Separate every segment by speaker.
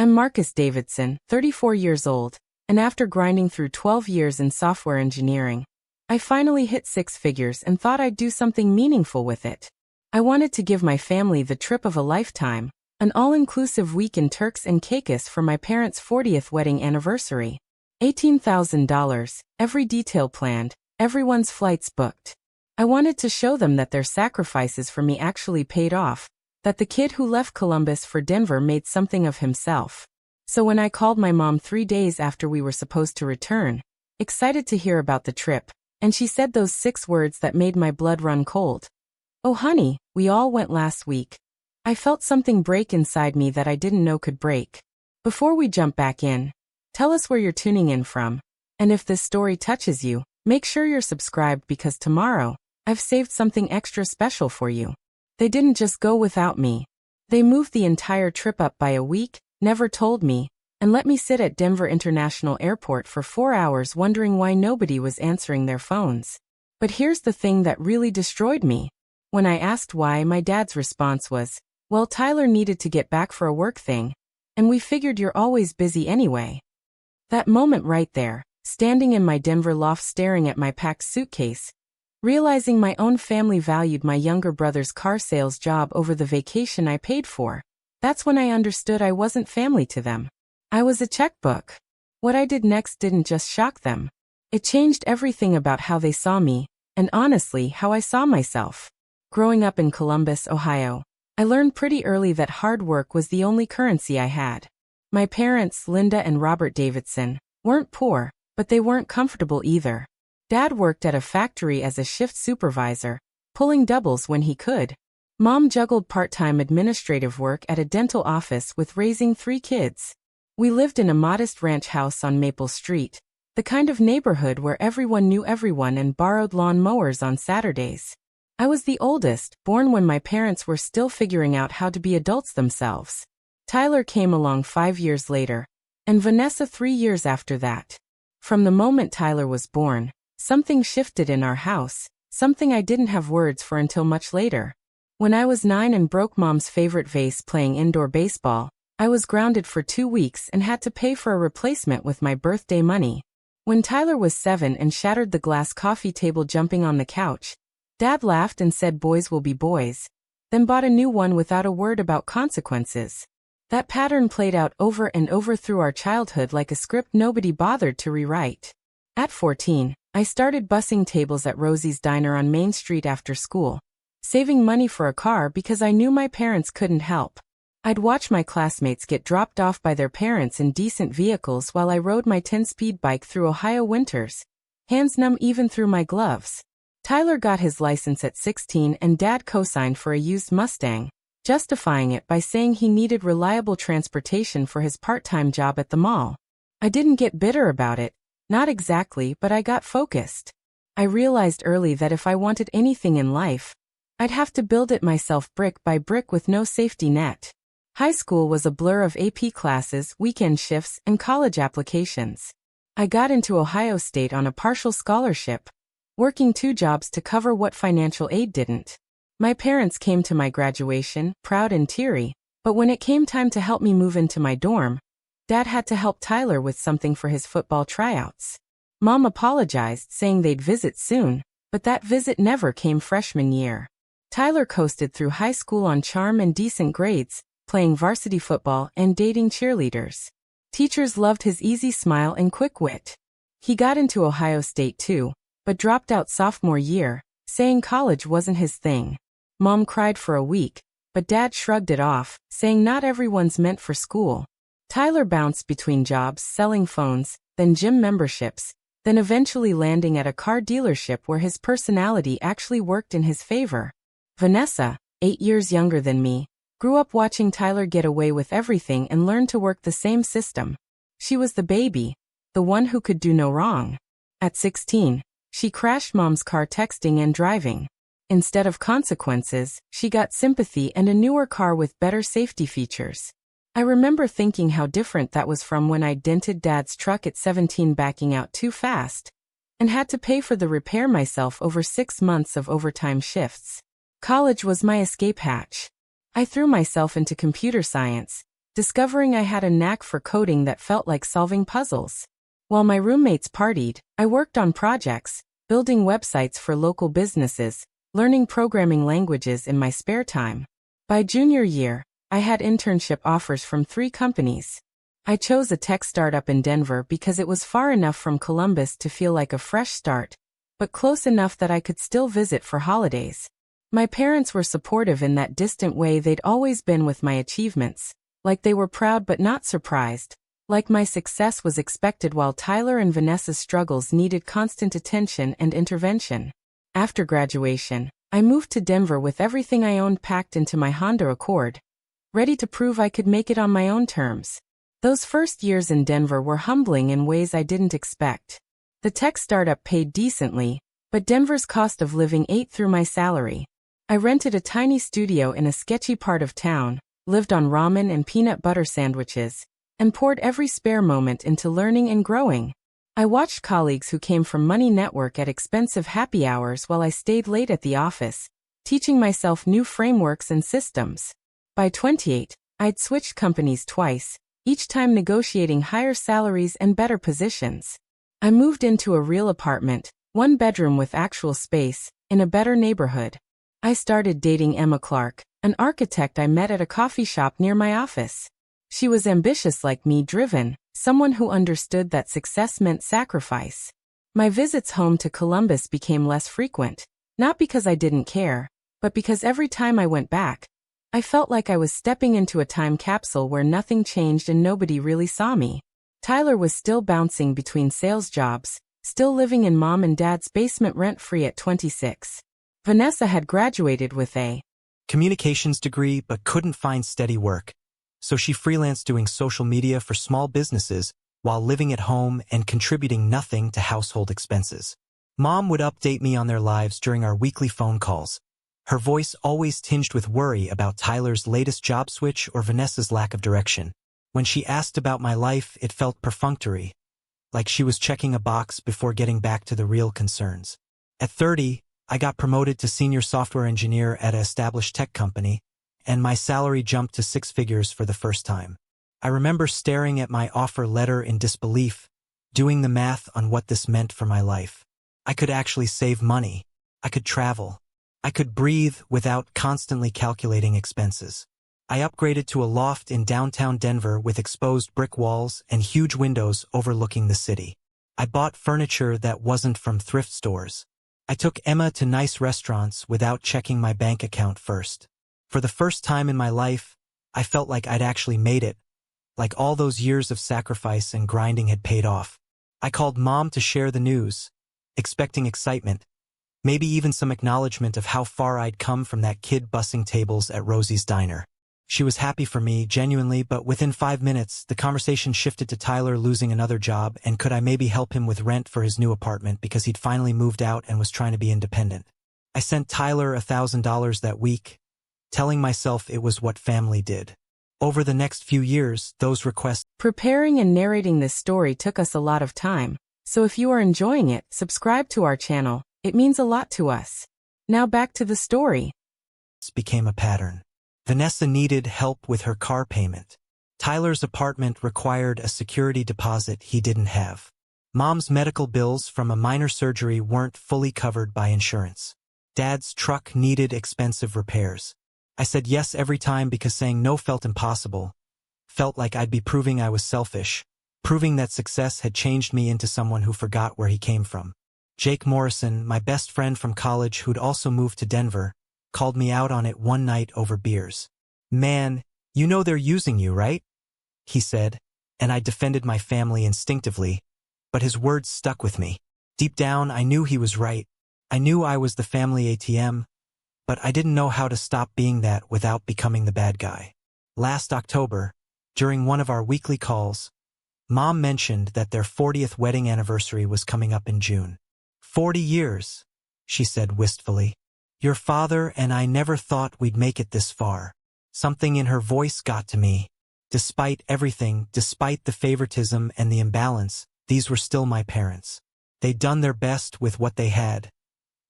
Speaker 1: I'm Marcus Davidson, 34 years old, and after grinding through 12 years in software engineering, I finally hit six figures and thought I'd do something meaningful with it. I wanted to give my family the trip of a lifetime, an all-inclusive week in Turks and Caicos for my parents' 40th wedding anniversary. $18,000, every detail planned, everyone's flights booked. I wanted to show them that their sacrifices for me actually paid off, that the kid who left Columbus for Denver made something of himself. So when I called my mom 3 days after we were supposed to return, excited to hear about the trip, and she said those 6 words that made my blood run cold. "Oh honey, we all went last week." I felt something break inside me that I didn't know could break. Before we jump back in, tell us where you're tuning in from. And if this story touches you, make sure you're subscribed because tomorrow, I've saved something extra special for you. They didn't just go without me. They moved the entire trip up by a week, never told me, and let me sit at Denver International Airport for 4 hours wondering why nobody was answering their phones. But here's the thing that really destroyed me. When I asked why, my dad's response was, "Well, Tyler needed to get back for a work thing, and we figured you're always busy anyway." That moment right there, standing in my Denver loft staring at my packed suitcase, realizing my own family valued my younger brother's car sales job over the vacation I paid for, that's when I understood I wasn't family to them. I was a checkbook. What I did next didn't just shock them. It changed everything about how they saw me, and honestly, how I saw myself. Growing up in Columbus, Ohio, I learned pretty early that hard work was the only currency I had. My parents, Linda and Robert Davidson, weren't poor, but they weren't comfortable either. Dad worked at a factory as a shift supervisor, pulling doubles when he could. Mom juggled part-time administrative work at a dental office with raising 3 kids. We lived in a modest ranch house on Maple Street, the kind of neighborhood where everyone knew everyone and borrowed lawn mowers on Saturdays. I was the oldest, born when my parents were still figuring out how to be adults themselves. Tyler came along 5 years later, and Vanessa 3 years after that. From the moment Tyler was born, something shifted in our house, something I didn't have words for until much later. When I was 9 and broke Mom's favorite vase playing indoor baseball, I was grounded for 2 weeks and had to pay for a replacement with my birthday money. When Tyler was 7 and shattered the glass coffee table jumping on the couch, Dad laughed and said boys will be boys, then bought a new one without a word about consequences. That pattern played out over and over through our childhood like a script nobody bothered to rewrite. At 14, I started bussing tables at Rosie's Diner on Main Street after school, saving money for a car because I knew my parents couldn't help. I'd watch my classmates get dropped off by their parents in decent vehicles while I rode my 10-speed bike through Ohio winters, hands numb even through my gloves. Tyler got his license at 16 and Dad co-signed for a used Mustang, justifying it by saying he needed reliable transportation for his part-time job at the mall. I didn't get bitter about it. Not exactly, but I got focused. I realized early that if I wanted anything in life, I'd have to build it myself brick by brick with no safety net. High school was a blur of AP classes, weekend shifts, and college applications. I got into Ohio State on a partial scholarship, working 2 jobs to cover what financial aid didn't. My parents came to my graduation, proud and teary, but when it came time to help me move into my dorm, Dad had to help Tyler with something for his football tryouts. Mom apologized, saying they'd visit soon, but that visit never came freshman year. Tyler coasted through high school on charm and decent grades, playing varsity football and dating cheerleaders. Teachers loved his easy smile and quick wit. He got into Ohio State too, but dropped out sophomore year, saying college wasn't his thing. Mom cried for a week, but Dad shrugged it off, saying not everyone's meant for school. Tyler bounced between jobs, selling phones, then gym memberships, then eventually landing at a car dealership where his personality actually worked in his favor. Vanessa, 8 years younger than me, grew up watching Tyler get away with everything and learned to work the same system. She was the baby, the one who could do no wrong. At 16, she crashed Mom's car texting and driving. Instead of consequences, she got sympathy and a newer car with better safety features. I remember thinking how different that was from when I dented Dad's truck at 17 backing out too fast, and had to pay for the repair myself over 6 months of overtime shifts. College was my escape hatch. I threw myself into computer science, discovering I had a knack for coding that felt like solving puzzles. While my roommates partied, I worked on projects, building websites for local businesses, learning programming languages in my spare time. By junior year, I had internship offers from 3 companies. I chose a tech startup in Denver because it was far enough from Columbus to feel like a fresh start, but close enough that I could still visit for holidays. My parents were supportive in that distant way they'd always been with my achievements, like they were proud but not surprised, like my success was expected while Tyler and Vanessa's struggles needed constant attention and intervention. After graduation, I moved to Denver with everything I owned packed into my Honda Accord, ready to prove I could make it on my own terms. Those first years in Denver were humbling in ways I didn't expect. The tech startup paid decently, but Denver's cost of living ate through my salary. I rented a tiny studio in a sketchy part of town, lived on ramen and peanut butter sandwiches, and poured every spare moment into learning and growing. I watched colleagues who came from Money Network at expensive happy hours while I stayed late at the office, teaching myself new frameworks and systems. By 28, I'd switched companies twice, each time negotiating higher salaries and better positions. I moved into a real apartment, 1 bedroom with actual space, in a better neighborhood. I started dating Emma Clark, an architect I met at a coffee shop near my office. She was ambitious like me, driven, someone who understood that success meant sacrifice. My visits home to Columbus became less frequent, not because I didn't care, but because every time I went back, I felt like I was stepping into a time capsule where nothing changed and nobody really saw me. Tyler was still bouncing between sales jobs, still living in mom and dad's basement rent-free at 26. Vanessa had graduated with a
Speaker 2: communications degree but couldn't find steady work, so she freelanced doing social media for small businesses while living at home and contributing nothing to household expenses. Mom would update me on their lives during our weekly phone calls, her voice always tinged with worry about Tyler's latest job switch or Vanessa's lack of direction. When she asked about my life, it felt perfunctory, like she was checking a box before getting back to the real concerns. At 30, I got promoted to senior software engineer at an established tech company, and my salary jumped to 6 figures for the first time. I remember staring at my offer letter in disbelief, doing the math on what this meant for my life. I could actually save money. I could travel. I could breathe without constantly calculating expenses. I upgraded to a loft in downtown Denver with exposed brick walls and huge windows overlooking the city. I bought furniture that wasn't from thrift stores. I took Emma to nice restaurants without checking my bank account first. For the first time in my life, I felt like I'd actually made it, like all those years of sacrifice and grinding had paid off. I called Mom to share the news, expecting excitement, maybe even some acknowledgement of how far I'd come from that kid bussing tables at Rosie's Diner. She was happy for me, genuinely, but within 5 minutes, the conversation shifted to Tyler losing another job and could I maybe help him with rent for his new apartment because he'd finally moved out and was trying to be independent. I sent Tyler $1,000 that week, telling myself it was what family did. Over the next few years, those requests.
Speaker 1: Preparing and narrating this story took us a lot of time, so if you are enjoying it, subscribe to our channel. It means a lot to us. Now back to the story.
Speaker 2: Became a pattern. Vanessa needed help with her car payment. Tyler's apartment required a security deposit he didn't have. Mom's medical bills from a minor surgery weren't fully covered by insurance. Dad's truck needed expensive repairs. I said yes every time because saying no felt impossible. Felt like I'd be proving I was selfish, proving that success had changed me into someone who forgot where he came from. Jake Morrison, my best friend from college who'd also moved to Denver, called me out on it one night over beers. "Man, you know they're using you, right?" he said, and I defended my family instinctively, but his words stuck with me. Deep down, I knew he was right. I knew I was the family ATM, but I didn't know how to stop being that without becoming the bad guy. Last October, during one of our weekly calls, Mom mentioned that their 40th wedding anniversary was coming up in June. 40 years, she said wistfully. Your father and I never thought we'd make it this far. Something in her voice got to me. Despite everything, despite the favoritism and the imbalance, these were still my parents. They'd done their best with what they had,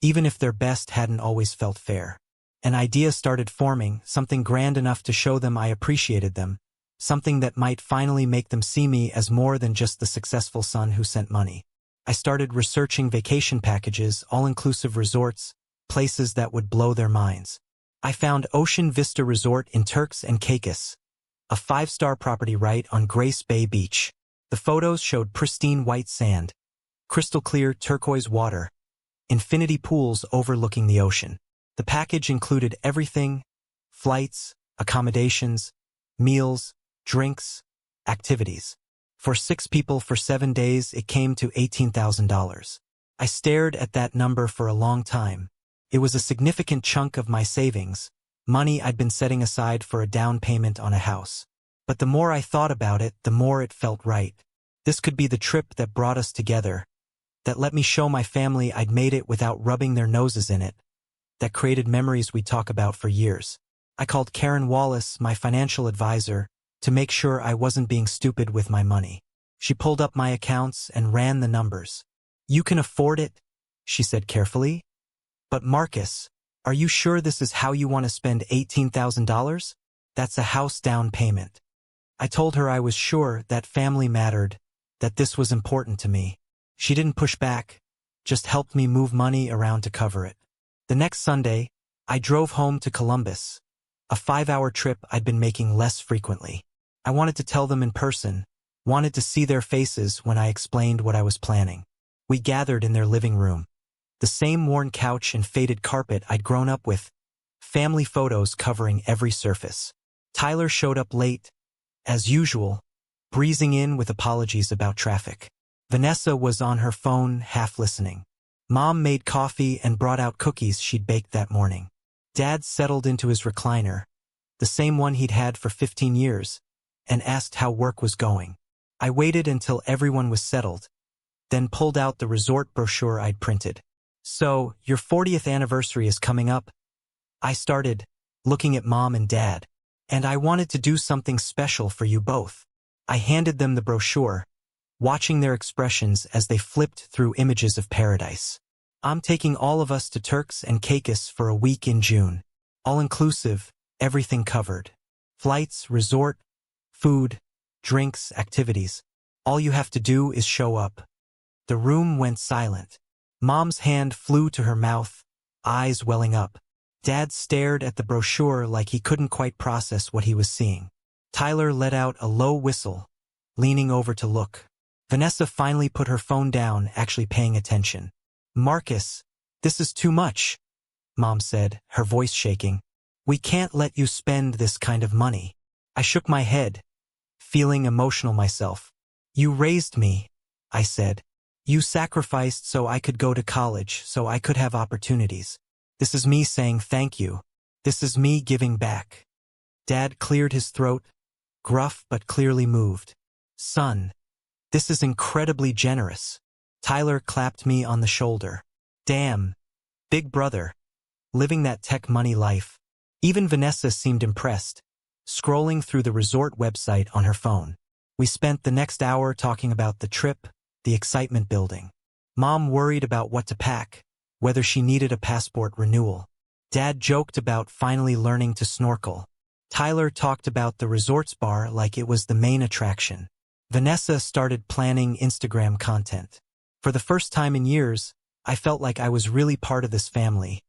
Speaker 2: even if their best hadn't always felt fair. An idea started forming, something grand enough to show them I appreciated them, something that might finally make them see me as more than just the successful son who sent money. I started researching vacation packages, all-inclusive resorts, places that would blow their minds. I found Ocean Vista Resort in Turks and Caicos, a 5-star property right on Grace Bay Beach. The photos showed pristine white sand, crystal clear turquoise water, infinity pools overlooking the ocean. The package included everything: flights, accommodations, meals, drinks, activities. For 6 people for 7 days, it came to $18,000. I stared at that number for a long time. It was a significant chunk of my savings, money I'd been setting aside for a down payment on a house. But the more I thought about it, the more it felt right. This could be the trip that brought us together, that let me show my family I'd made it without rubbing their noses in it, that created memories we'd talk about for years. I called Karen Wallace, my financial advisor, to make sure I wasn't being stupid with my money. She pulled up my accounts and ran the numbers. "You can afford it," she said carefully. "But Marcus, are you sure this is how you want to spend $18,000? That's a house down payment." I told her I was sure that family mattered, that this was important to me. She didn't push back, just helped me move money around to cover it. The next Sunday, I drove home to Columbus, a 5-hour trip I'd been making less frequently. I wanted to tell them in person, wanted to see their faces when I explained what I was planning. We gathered in their living room. The same worn couch and faded carpet I'd grown up with, family photos covering every surface. Tyler showed up late, as usual, breezing in with apologies about traffic. Vanessa was on her phone, half listening. Mom made coffee and brought out cookies she'd baked that morning. Dad settled into his recliner, the same one he'd had for 15 years, and asked how work was going. I waited until everyone was settled, then pulled out the resort brochure I'd printed. "So, your 40th anniversary is coming up?" I started, looking at Mom and Dad. "And I wanted to do something special for you both." I handed them the brochure, watching their expressions as they flipped through images of paradise. "I'm taking all of us to Turks and Caicos for a week in June. All-inclusive, everything covered. Flights, resort, food, drinks, activities. All you have to do is show up." The room went silent. Mom's hand flew to her mouth, eyes welling up. Dad stared at the brochure like he couldn't quite process what he was seeing. Tyler let out a low whistle, leaning over to look. Vanessa finally put her phone down, actually paying attention. "Marcus, this is too much," Mom said, her voice shaking. "We can't let you spend this kind of money." I shook my head, feeling emotional myself. "You raised me," I said. "You sacrificed so I could go to college, so I could have opportunities. This is me saying thank you. This is me giving back." Dad cleared his throat, gruff but clearly moved. "Son, this is incredibly generous." Tyler clapped me on the shoulder. "Damn, big brother, living that tech money life." Even Vanessa seemed impressed, scrolling through the resort website on her phone. We spent the next hour talking about the trip, the excitement building. Mom worried about what to pack, whether she needed a passport renewal. Dad joked about finally learning to snorkel. Tyler talked about the resort's bar like it was the main attraction. Vanessa started planning Instagram content. For the first time in years, I felt like I was really part of this family,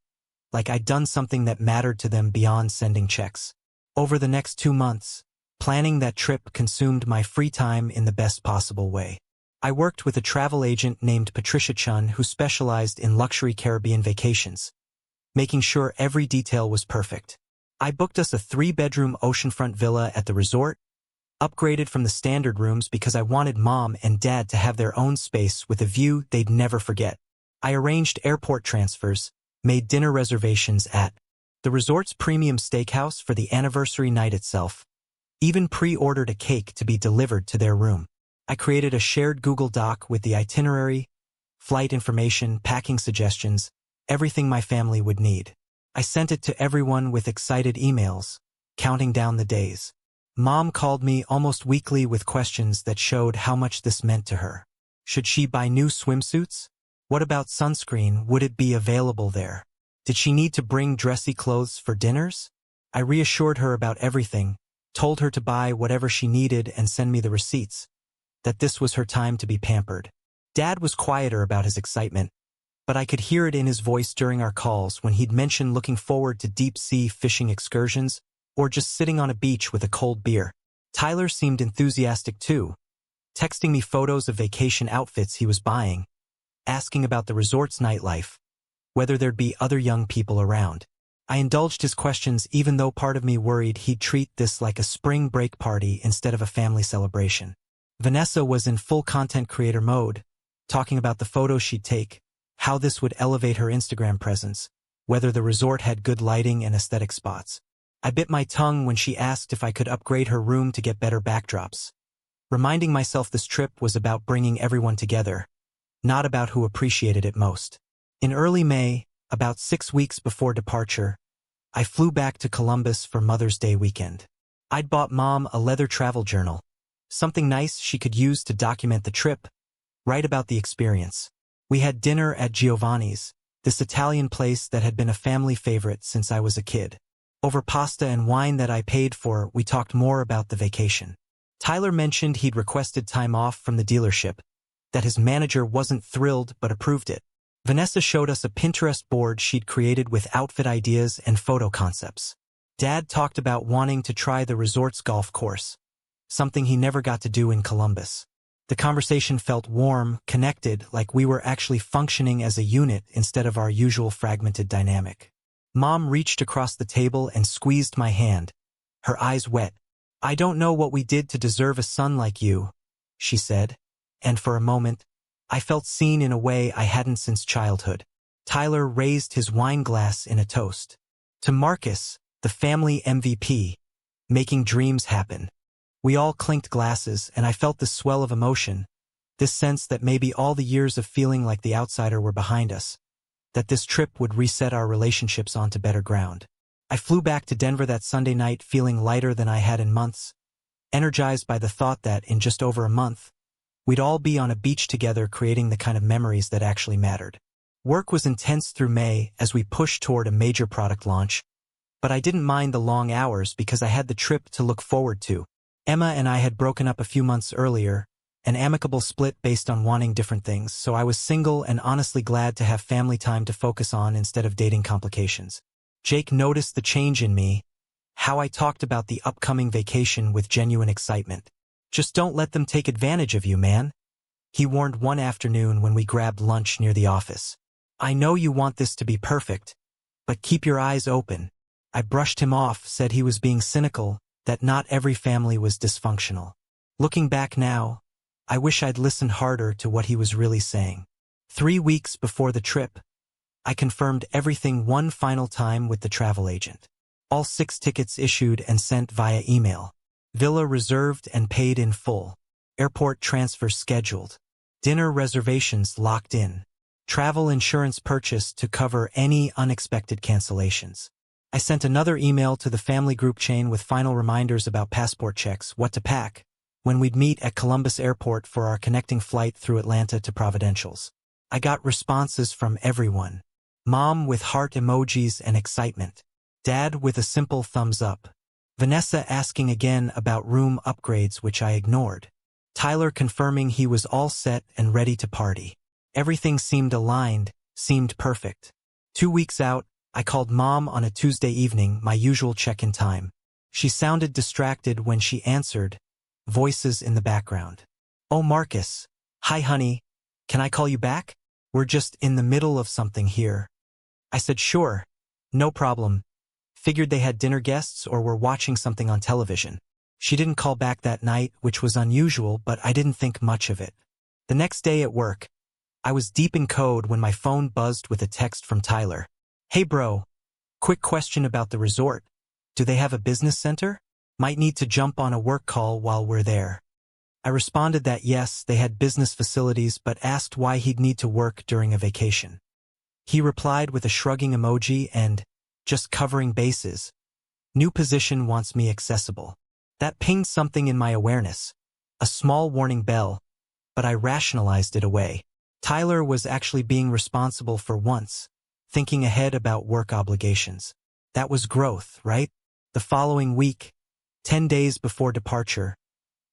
Speaker 2: like I'd done something that mattered to them beyond sending checks. Over the next 2 months, planning that trip consumed my free time in the best possible way. I worked with a travel agent named Patricia Chun who specialized in luxury Caribbean vacations, making sure every detail was perfect. I booked us a 3-bedroom oceanfront villa at the resort, upgraded from the standard rooms because I wanted Mom and Dad to have their own space with a view they'd never forget. I arranged airport transfers, made dinner reservations at the resort's premium steakhouse for the anniversary night itself, even pre-ordered a cake to be delivered to their room. I created a shared Google Doc with the itinerary, flight information, packing suggestions, everything my family would need. I sent it to everyone with excited emails, counting down the days. Mom called me almost weekly with questions that showed how much this meant to her. Should she buy new swimsuits? What about sunscreen? Would it be available there? Did she need to bring dressy clothes for dinners? I reassured her about everything, told her to buy whatever she needed and send me the receipts, that this was her time to be pampered. Dad was quieter about his excitement, but I could hear it in his voice during our calls when he'd mention looking forward to deep-sea fishing excursions or just sitting on a beach with a cold beer. Tyler seemed enthusiastic too, texting me photos of vacation outfits he was buying, asking about the resort's nightlife, whether there'd be other young people around. I indulged his questions even though part of me worried he'd treat this like a spring break party instead of a family celebration. Vanessa was in full content creator mode, talking about the photos she'd take, how this would elevate her Instagram presence, whether the resort had good lighting and aesthetic spots. I bit my tongue when she asked if I could upgrade her room to get better backdrops, reminding myself this trip was about bringing everyone together, not about who appreciated it most. In early May, about 6 weeks before departure, I flew back to Columbus for Mother's Day weekend. I'd bought Mom a leather travel journal, something nice she could use to document the trip, write about the experience. We had dinner at Giovanni's, this Italian place that had been a family favorite since I was a kid. Over pasta and wine that I paid for, we talked more about the vacation. Tyler mentioned he'd requested time off from the dealership, that his manager wasn't thrilled but approved it. Vanessa showed us a Pinterest board she'd created with outfit ideas and photo concepts. Dad talked about wanting to try the resort's golf course, something he never got to do in Columbus. The conversation felt warm, connected, like we were actually functioning as a unit instead of our usual fragmented dynamic. Mom reached across the table and squeezed my hand, her eyes wet. "I don't know what we did to deserve a son like you," she said, and for a moment, I felt seen in a way I hadn't since childhood. Tyler raised his wine glass in a toast. "To Marcus, the family MVP, making dreams happen." We all clinked glasses, and I felt this swell of emotion, this sense that maybe all the years of feeling like the outsider were behind us, that this trip would reset our relationships onto better ground. I flew back to Denver that Sunday night feeling lighter than I had in months, energized by the thought that in just over a month, we'd all be on a beach together creating the kind of memories that actually mattered. Work was intense through May as we pushed toward a major product launch, but I didn't mind the long hours because I had the trip to look forward to. Emma and I had broken up a few months earlier, an amicable split based on wanting different things, so I was single and honestly glad to have family time to focus on instead of dating complications. Jake noticed the change in me, how I talked about the upcoming vacation with genuine excitement. "Just don't let them take advantage of you, man," he warned one afternoon when we grabbed lunch near the office. "I know you want this to be perfect, but keep your eyes open." I brushed him off, said he was being cynical, that not every family was dysfunctional. Looking back now, I wish I'd listened harder to what he was really saying. 3 weeks before the trip, I confirmed everything one final time with the travel agent. All 6 tickets issued and sent via email. Villa reserved and paid in full. Airport transfers scheduled. Dinner reservations locked in. Travel insurance purchased to cover any unexpected cancellations. I sent another email to the family group chain with final reminders about passport checks, what to pack, when we'd meet at Columbus Airport for our connecting flight through Atlanta to Providencials. I got responses from everyone. Mom with heart emojis and excitement. Dad with a simple thumbs up. Vanessa asking again about room upgrades, which I ignored. Tyler confirming he was all set and ready to party. Everything seemed aligned, seemed perfect. 2 weeks out, I called Mom on a Tuesday evening, my usual check-in time. She sounded distracted when she answered, voices in the background. "Oh, Marcus. Hi, honey. Can I call you back? We're just in the middle of something here." I said, "Sure. No problem." Figured they had dinner guests or were watching something on television. She didn't call back that night, which was unusual, but I didn't think much of it. The next day at work, I was deep in code when my phone buzzed with a text from Tyler. "Hey bro, quick question about the resort. Do they have a business center? Might need to jump on a work call while we're there." I responded that yes, they had business facilities, but asked why he'd need to work during a vacation. He replied with a shrugging emoji and, "Just covering bases. New position wants me accessible." That pinged something in my awareness, a small warning bell, but I rationalized it away. Tyler was actually being responsible for once, thinking ahead about work obligations. That was growth, right? The following week, 10 days before departure,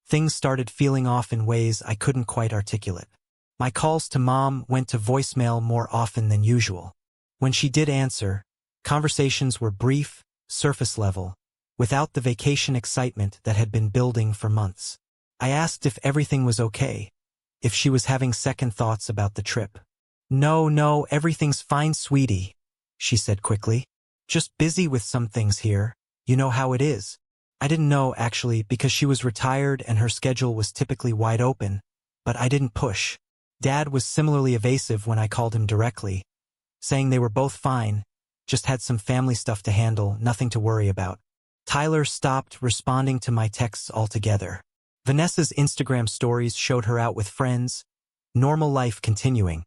Speaker 2: things started feeling off in ways I couldn't quite articulate. My calls to Mom went to voicemail more often than usual. When she did answer, conversations were brief, surface level, without the vacation excitement that had been building for months. I asked if everything was okay, if she was having second thoughts about the trip. No, everything's fine, sweetie, she said quickly. Just busy with some things here. You know how it is. I didn't know, actually, because she was retired and her schedule was typically wide open, but I didn't push. Dad was similarly evasive when I called him directly, saying they were both fine, just had some family stuff to handle, nothing to worry about. Tyler stopped responding to my texts altogether. Vanessa's Instagram stories showed her out with friends, normal life continuing.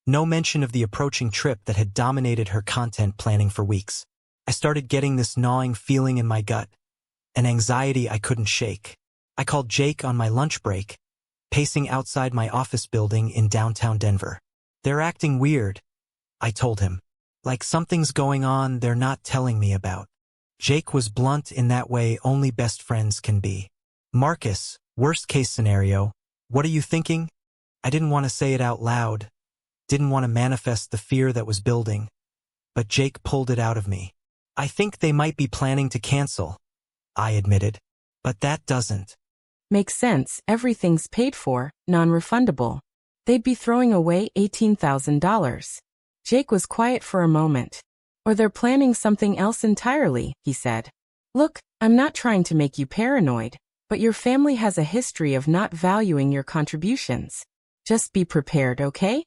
Speaker 2: No mention of the approaching trip that had dominated her content planning for weeks. I started getting this gnawing feeling in my gut, an anxiety I couldn't shake. I called Jake on my lunch break, pacing outside my office building in downtown Denver. They're acting weird, I told him. Like something's going on they're not telling me about. Jake was blunt in that way only best friends can be. Marcus, worst case scenario, what are you thinking? I didn't want to say it out loud, didn't want to manifest the fear that was building, but Jake pulled it out of me. I think they might be planning to cancel, I admitted, but that doesn't.
Speaker 1: Makes sense, everything's paid for, non-refundable. They'd be throwing away $18,000. Jake was quiet for a moment. Or they're planning something else entirely, he said. Look, I'm not trying to make you paranoid, but your family has a history of not valuing your contributions. Just be prepared, okay?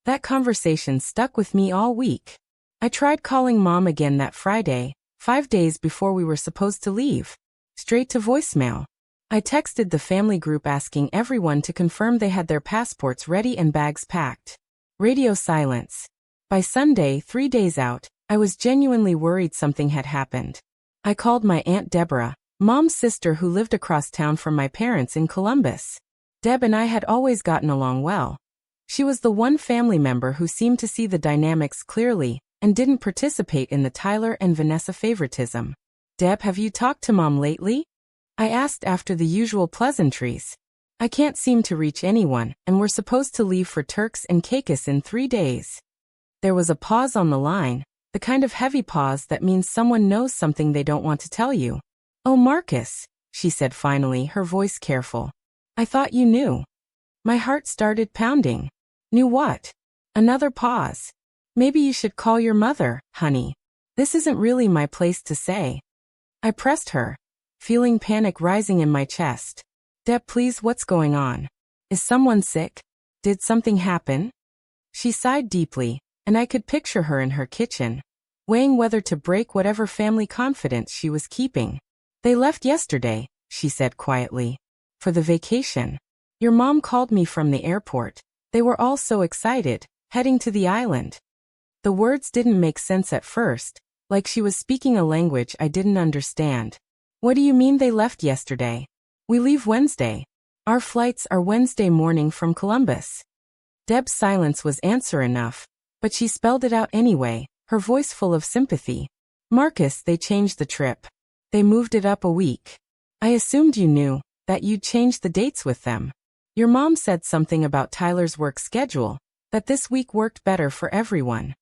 Speaker 1: That conversation stuck with me all week. I tried calling Mom again that Friday, 5 days before we were supposed to leave. Straight to voicemail. I texted the family group asking everyone to confirm they had their passports ready and bags packed. Radio silence. By Sunday, 3 days out, I was genuinely worried something had happened. I called my Aunt Deborah, Mom's sister who lived across town from my parents in Columbus. Deb and I had always gotten along well. She was the one family member who seemed to see the dynamics clearly and didn't participate in the Tyler and Vanessa favoritism. Deb, have you talked to Mom lately? I asked after the usual pleasantries. I can't seem to reach anyone, and we're supposed to leave for Turks and Caicos in 3 days. There was a pause on the line, the kind of heavy pause that means someone knows something they don't want to tell you. Oh, Marcus, she said finally, her voice careful. I thought you knew. My heart started pounding. Knew what? Another pause. Maybe you should call your mother, honey. This isn't really my place to say. I pressed her, feeling panic rising in my chest. Deb, please, what's going on? Is someone sick? Did something happen? She sighed deeply, and I could picture her in her kitchen, weighing whether to break whatever family confidence she was keeping. They left yesterday, she said quietly. For the vacation. Your mom called me from the airport. They were all so excited, heading to the island. The words didn't make sense at first, like she was speaking a language I didn't understand. What do you mean they left yesterday? We leave Wednesday. Our flights are Wednesday morning from Columbus. Deb's silence was answer enough, but she spelled it out anyway, her voice full of sympathy. Marcus, they changed the trip. They moved it up a week. I assumed you knew that you'd changed the dates with them. Your mom said something about Tyler's work schedule, that this week worked better for everyone.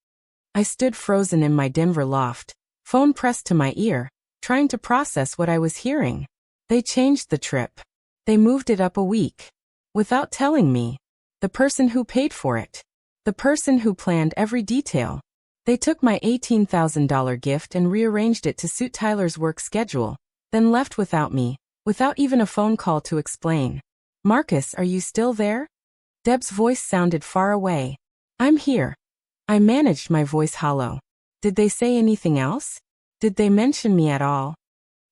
Speaker 1: I stood frozen in my Denver loft, phone pressed to my ear, trying to process what I was hearing. They changed the trip. They moved it up a week. Without telling me. The person who paid for it. The person who planned every detail. They took my $18,000 gift and rearranged it to suit Tyler's work schedule, then left without me, without even a phone call to explain. Marcus, are you still there? Deb's voice sounded far away. I'm here. I managed my voice hollow. Did they say anything else? Did they mention me at all?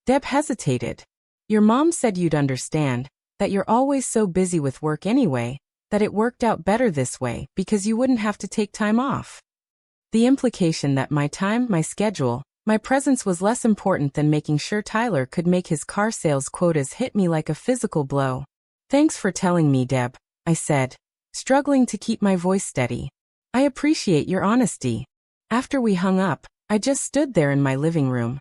Speaker 1: Deb hesitated. Your mom said you'd understand, that you're always so busy with work anyway, that it worked out better this way because you wouldn't have to take time off. The implication that my time, my schedule, my presence was less important than making sure Tyler could make his car sales quotas hit me like a physical blow. Thanks for telling me, Deb, I said, struggling to keep my voice steady. I appreciate your honesty. After we hung up, I just stood there in my living room.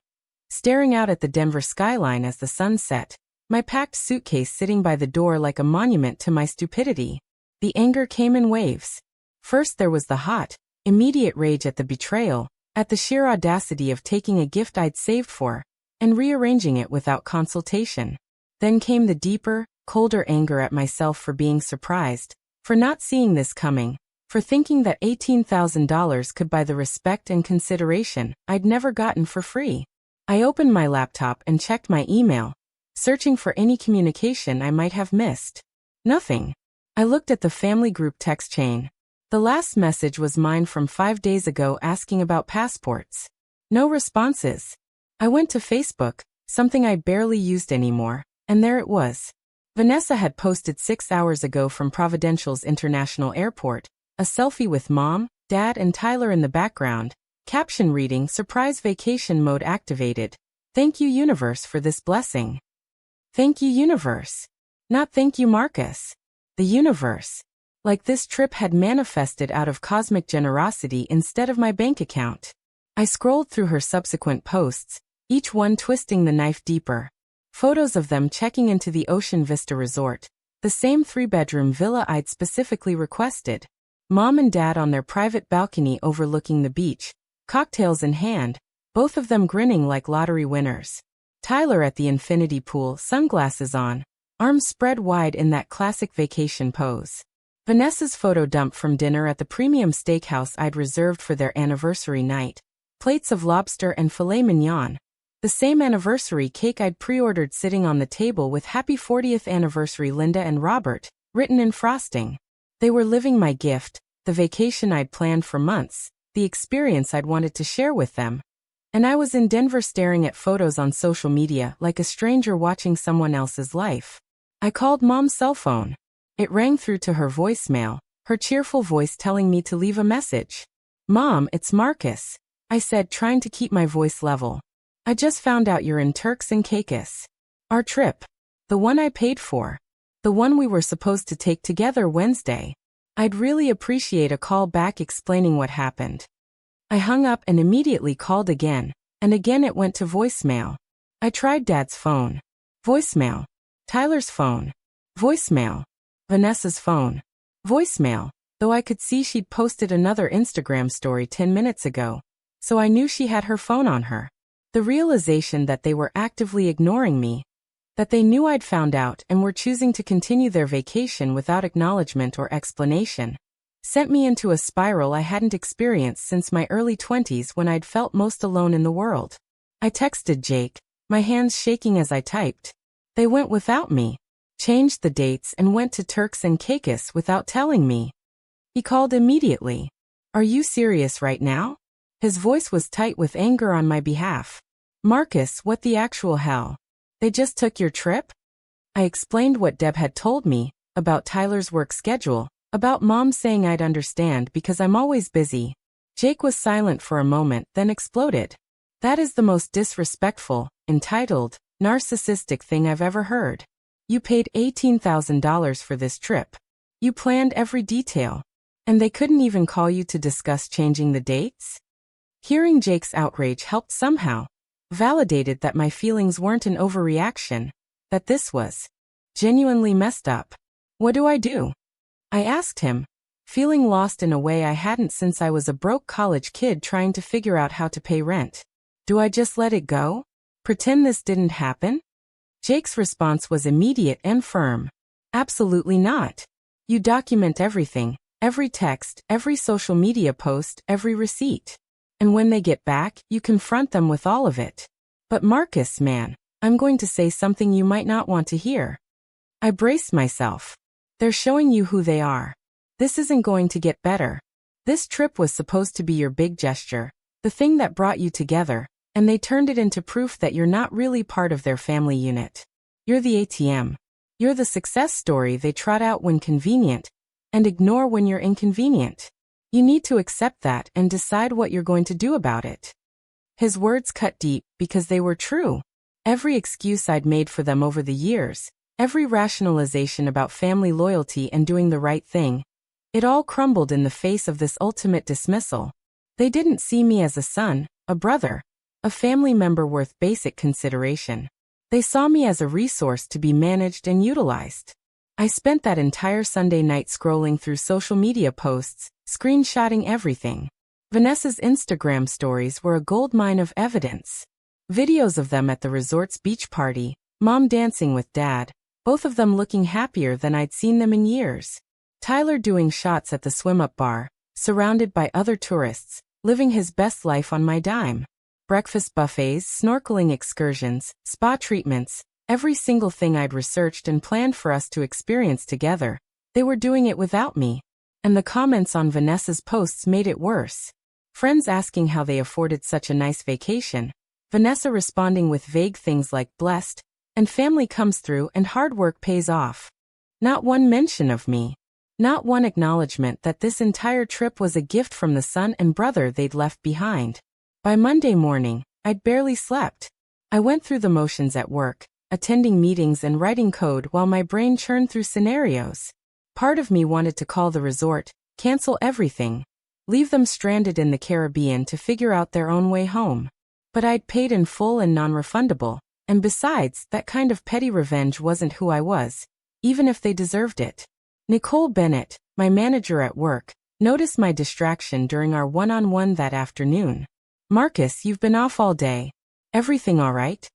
Speaker 1: staring out at the Denver skyline as the sun set, my packed suitcase sitting by the door like a monument to my stupidity. The anger came in waves. First there was the hot, immediate rage at the betrayal, at the sheer audacity of taking a gift I'd saved for, and rearranging it without consultation. Then came the deeper, colder anger at myself for being surprised, for not seeing this coming, for thinking that $18,000 could buy the respect and consideration I'd never gotten for free. I opened my laptop and checked my email, searching for any communication I might have missed. Nothing. I looked at the family group text chain. The last message was mine from 5 days ago asking about passports. No responses. I went to Facebook, something I barely used anymore, and there it was. Vanessa had posted 6 hours ago from Providencial's International Airport, a selfie with Mom, Dad and Tyler in the background, caption reading surprise vacation mode activated. Thank you universe for this blessing. Thank you universe. Not thank you Marcus. The universe. Like this trip had manifested out of cosmic generosity instead of my bank account. I scrolled through her subsequent posts, each one twisting the knife deeper. Photos of them checking into the Ocean Vista Resort, the same 3-bedroom villa I'd specifically requested. Mom and Dad on their private balcony overlooking the beach, cocktails in hand, both of them grinning like lottery winners. Tyler at the infinity pool, sunglasses on, arms spread wide in that classic vacation pose. Vanessa's photo dump from dinner at the premium steakhouse I'd reserved for their anniversary night. Plates of lobster and filet mignon. The same anniversary cake I'd pre-ordered sitting on the table with Happy 40th Anniversary Linda and Robert, written in frosting. They were living my gift, the vacation I'd planned for months, the experience I'd wanted to share with them. And I was in Denver staring at photos on social media like a stranger watching someone else's life. I called Mom's cell phone. It rang through to her voicemail, her cheerful voice telling me to leave a message. Mom, it's Marcus, I said, trying to keep my voice level. I just found out you're in Turks and Caicos. Our trip. The one I paid for. The one we were supposed to take together Wednesday. I'd really appreciate a call back explaining what happened. I hung up and immediately called again, and again it went to voicemail. I tried Dad's phone. Voicemail. Tyler's phone. Voicemail. Vanessa's phone. Voicemail, though I could see she'd posted another Instagram story 10 minutes ago, so I knew she had her phone on her. The realization that they were actively ignoring me, that they knew I'd found out and were choosing to continue their vacation without acknowledgement or explanation, sent me into a spiral I hadn't experienced since my early 20s when I'd felt most alone in the world. I texted Jake, my hands shaking as I typed. They went without me. Changed the dates and went to Turks and Caicos without telling me. He called immediately. Are you serious right now? His voice was tight with anger on my behalf. Marcus, what the actual hell? They just took your trip? I explained what Deb had told me, about Tyler's work schedule, about Mom saying I'd understand because I'm always busy. Jake was silent for a moment, then exploded. That is the most disrespectful, entitled, narcissistic thing I've ever heard. You paid $18,000 for this trip. You planned every detail. And they couldn't even call you to discuss changing the dates? Hearing Jake's outrage helped somehow. Validated that my feelings weren't an overreaction. That this was genuinely messed up. What do? I asked him, feeling lost in a way I hadn't since I was a broke college kid trying to figure out how to pay rent. Do I just let it go? Pretend this didn't happen? Jake's response was immediate and firm. Absolutely not. You document everything, every text, every social media post, every receipt. And when they get back, you confront them with all of it. But Marcus, man, I'm going to say something you might not want to hear. I braced myself. They're showing you who they are. This isn't going to get better. This trip was supposed to be your big gesture, the thing that brought you together. And they turned it into proof that you're not really part of their family unit. You're the ATM. You're the success story they trot out when convenient, and ignore when you're inconvenient. You need to accept that and decide what you're going to do about it. His words cut deep because they were true. Every excuse I'd made for them over the years, every rationalization about family loyalty and doing the right thing, it all crumbled in the face of this ultimate dismissal. They didn't see me as a son, a brother. a family member worth basic consideration. They saw me as a resource to be managed and utilized. I spent that entire Sunday night scrolling through social media posts, screenshotting everything. Vanessa's Instagram stories were a goldmine of evidence. Videos of them at the resort's beach party, mom dancing with dad, both of them looking happier than I'd seen them in years. Tyler doing shots at the swim-up bar, surrounded by other tourists, living his best life on my dime. Breakfast buffets, snorkeling excursions, spa treatments, every single thing I'd researched and planned for us to experience together. They were doing it without me. And the comments on Vanessa's posts made it worse. Friends asking how they afforded such a nice vacation. Vanessa responding with vague things like blessed, and family comes through and hard work pays off. Not one mention of me. Not one acknowledgement that this entire trip was a gift from the son and brother they'd left behind. By Monday morning, I'd barely slept. I went through the motions at work, attending meetings and writing code while my brain churned through scenarios. Part of me wanted to call the resort, cancel everything, leave them stranded in the Caribbean to figure out their own way home. But I'd paid in full and non-refundable, and besides, that kind of petty revenge wasn't who I was, even if they deserved it. Nicole Bennett, my manager at work, noticed my distraction during our one-on-one that afternoon. "Marcus, you've been off all day. Everything all right?"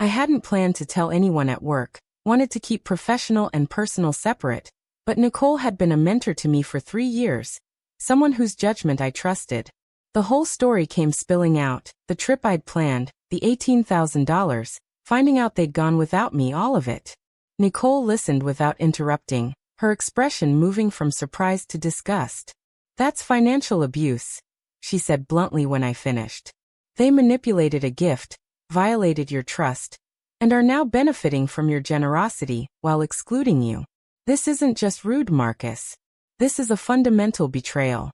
Speaker 1: I hadn't planned to tell anyone at work, wanted to keep professional and personal separate, but Nicole had been a mentor to me for 3 years, someone whose judgment I trusted. The whole story came spilling out, the trip I'd planned, the $18,000, finding out they'd gone without me, all of it. Nicole listened without interrupting, her expression moving from surprise to disgust. "That's financial abuse," she said bluntly when I finished. "They manipulated a gift, violated your trust, and are now benefiting from your generosity while excluding you. This isn't just rude, Marcus. This is a fundamental betrayal."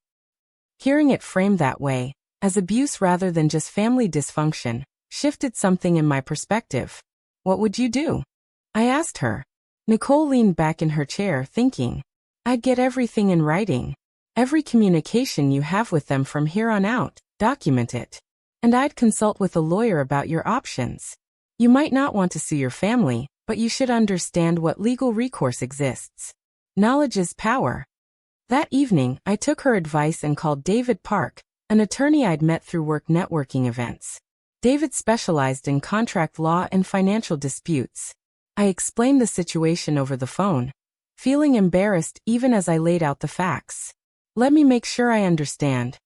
Speaker 1: Hearing it framed that way, as abuse rather than just family dysfunction, shifted something in my perspective. "What would you do?" I asked her. Nicole leaned back in her chair, thinking. "I'd get everything in writing. Every communication you have with them from here on out, document it. And I'd consult with a lawyer about your options. You might not want to sue your family, but you should understand what legal recourse exists. Knowledge is power." That evening, I took her advice and called David Park, an attorney I'd met through work networking events. David specialized in contract law and financial disputes. I explained the situation over the phone, feeling embarrassed even as I laid out the facts. "Let me make sure I understand,"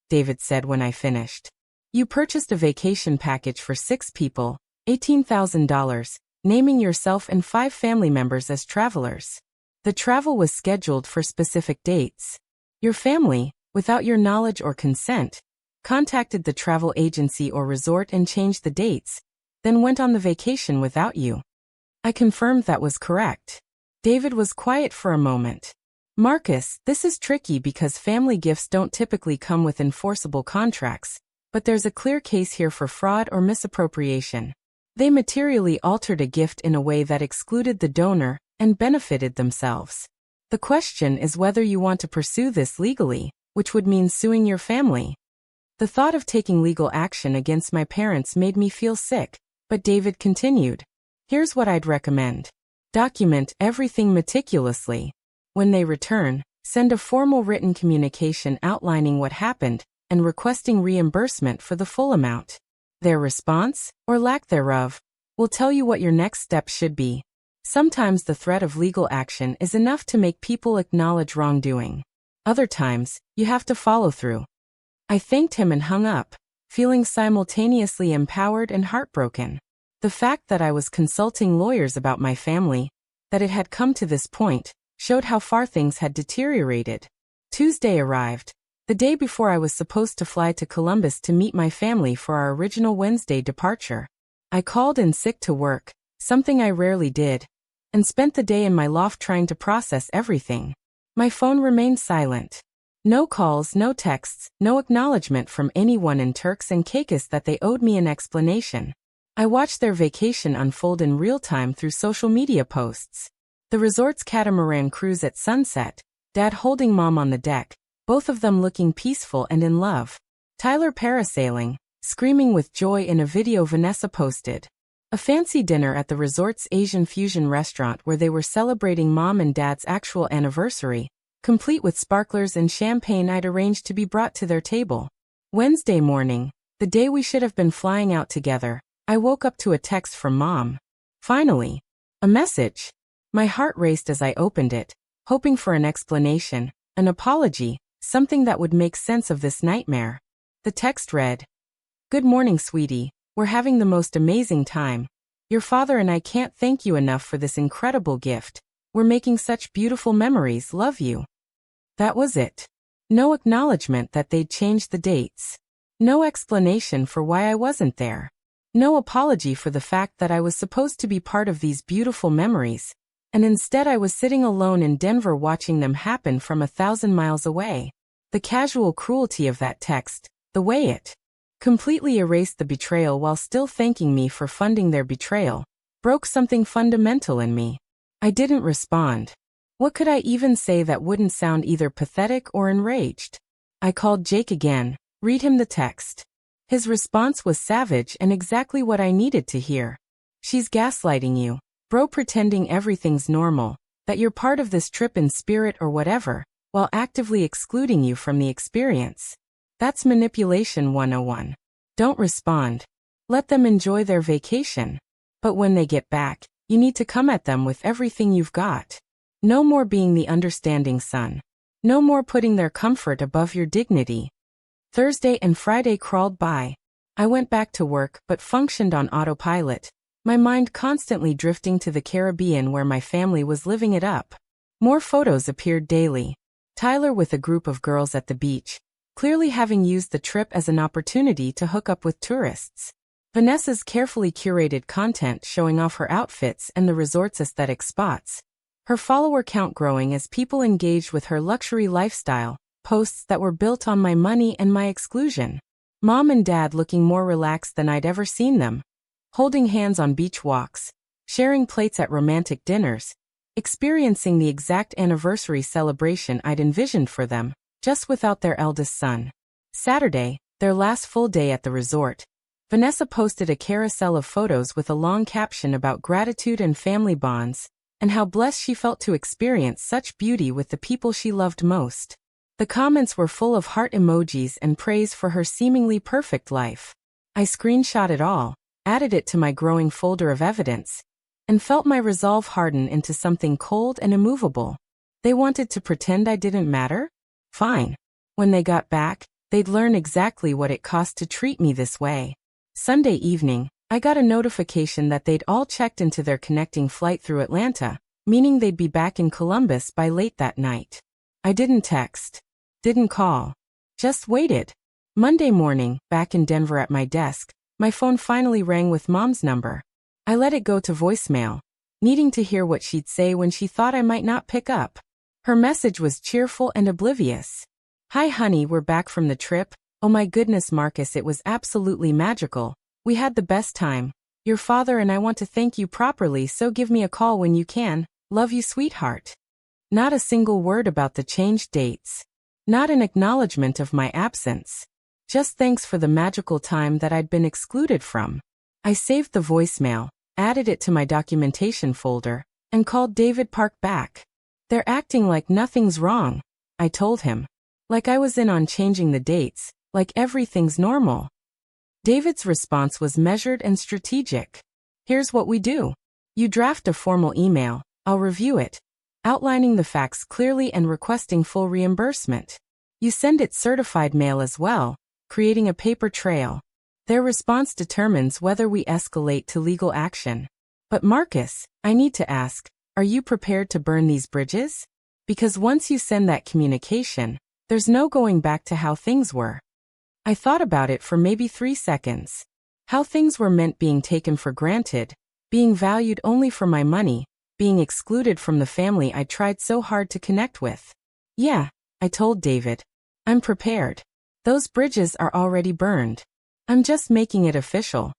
Speaker 1: David said when I finished. "You purchased a vacation package for 6 people, $18,000, naming yourself and 5 family members as travelers. The travel was scheduled for specific dates. Your family, without your knowledge or consent, contacted the travel agency or resort and changed the dates, then went on the vacation without you." I confirmed that was correct. David was quiet for a moment. "Marcus, this is tricky because family gifts don't typically come with enforceable contracts, but there's a clear case here for fraud or misappropriation. They materially altered a gift in a way that excluded the donor and benefited themselves. The question is whether you want to pursue this legally, which would mean suing your family." The thought of taking legal action against my parents made me feel sick, but David continued. "Here's what I'd recommend. Document everything meticulously. When they return, send a formal written communication outlining what happened and requesting reimbursement for the full amount. Their response, or lack thereof, will tell you what your next step should be. Sometimes the threat of legal action is enough to make people acknowledge wrongdoing. Other times, you have to follow through." I thanked him and hung up, feeling simultaneously empowered and heartbroken. The fact that I was consulting lawyers about my family, that it had come to this point, showed how far things had deteriorated. Tuesday arrived, the day before I was supposed to fly to Columbus to meet my family for our original Wednesday departure. I called in sick to work, something I rarely did, and spent the day in my loft trying to process everything. My phone remained silent. No calls, no texts, no acknowledgement from anyone in Turks and Caicos that they owed me an explanation. I watched their vacation unfold in real time through social media posts. The resort's catamaran cruise at sunset, Dad holding Mom on the deck, both of them looking peaceful and in love. Tyler parasailing, screaming with joy in a video Vanessa posted. A fancy dinner at the resort's Asian fusion restaurant where they were celebrating mom and dad's actual anniversary, complete with sparklers and champagne I'd arranged to be brought to their table. Wednesday morning, the day we should have been flying out together, I woke up to a text from Mom. Finally, a message. My heart raced as I opened it, hoping for an explanation, an apology, something that would make sense of this nightmare. The text read, "Good morning, sweetie. We're having the most amazing time. Your father and I can't thank you enough for this incredible gift. We're making such beautiful memories. Love you." That was it. No acknowledgement that they'd changed the dates. No explanation for why I wasn't there. No apology for the fact that I was supposed to be part of these beautiful memories, and instead I was sitting alone in Denver watching them happen from 1,000 miles away. The casual cruelty of that text, the way it completely erased the betrayal while still thanking me for funding their betrayal, broke something fundamental in me. I didn't respond. What could I even say that wouldn't sound either pathetic or enraged? I called Jake again, read him the text. His response was savage and exactly what I needed to hear. "She's gaslighting you, bro, pretending everything's normal, that you're part of this trip in spirit or whatever, while actively excluding you from the experience. That's manipulation 101. Don't respond. Let them enjoy their vacation. But when they get back, you need to come at them with everything you've got. No more being the understanding son. No more putting their comfort above your dignity." Thursday and Friday crawled by. I went back to work but functioned on autopilot, my mind constantly drifting to the Caribbean where my family was living it up. More photos appeared daily. Tyler with a group of girls at the beach, clearly having used the trip as an opportunity to hook up with tourists. Vanessa's carefully curated content showing off her outfits and the resort's aesthetic spots. Her follower count growing as people engaged with her luxury lifestyle, posts that were built on my money and my exclusion. Mom and Dad looking more relaxed than I'd ever seen them. Holding hands on beach walks, sharing plates at romantic dinners, experiencing the exact anniversary celebration I'd envisioned for them, just without their eldest son. Saturday, their last full day at the resort, Vanessa posted a carousel of photos with a long caption about gratitude and family bonds, and how blessed she felt to experience such beauty with the people she loved most. The comments were full of heart emojis and praise for her seemingly perfect life. I screenshot it all, added it to my growing folder of evidence, and felt my resolve harden into something cold and immovable. They wanted to pretend I didn't matter? Fine. When they got back, they'd learn exactly what it cost to treat me this way. Sunday evening, I got a notification that they'd all checked into their connecting flight through Atlanta, meaning they'd be back in Columbus by late that night. I didn't text. Didn't call. Just waited. Monday morning, back in Denver at my desk, my phone finally rang with Mom's number. I let it go to voicemail, needing to hear what she'd say when she thought I might not pick up. Her message was cheerful and oblivious. "Hi honey, we're back from the trip. Oh my goodness Marcus, it was absolutely magical. We had the best time. Your father and I want to thank you properly, so give me a call when you can. Love you, sweetheart." Not a single word about the changed dates. Not an acknowledgement of my absence. Just thanks for the magical time that I'd been excluded from. I saved the voicemail, added it to my documentation folder, and called David Park back. "They're acting like nothing's wrong," I told him. Like I was in on changing the dates, like everything's normal. David's response was measured and strategic. "Here's what we do. You draft a formal email, I'll review it, outlining the facts clearly and requesting full reimbursement. You send it certified mail as well, creating a paper trail. Their response determines whether we escalate to legal action. But Marcus, I need to ask, are you prepared to burn these bridges? Because once you send that communication, there's no going back to how things were." I thought about it for maybe 3 seconds. How things were meant being taken for granted, being valued only for my money, being excluded from the family I tried so hard to connect with. "Yeah," I told David. "I'm prepared. Those bridges are already burned. I'm just making it official."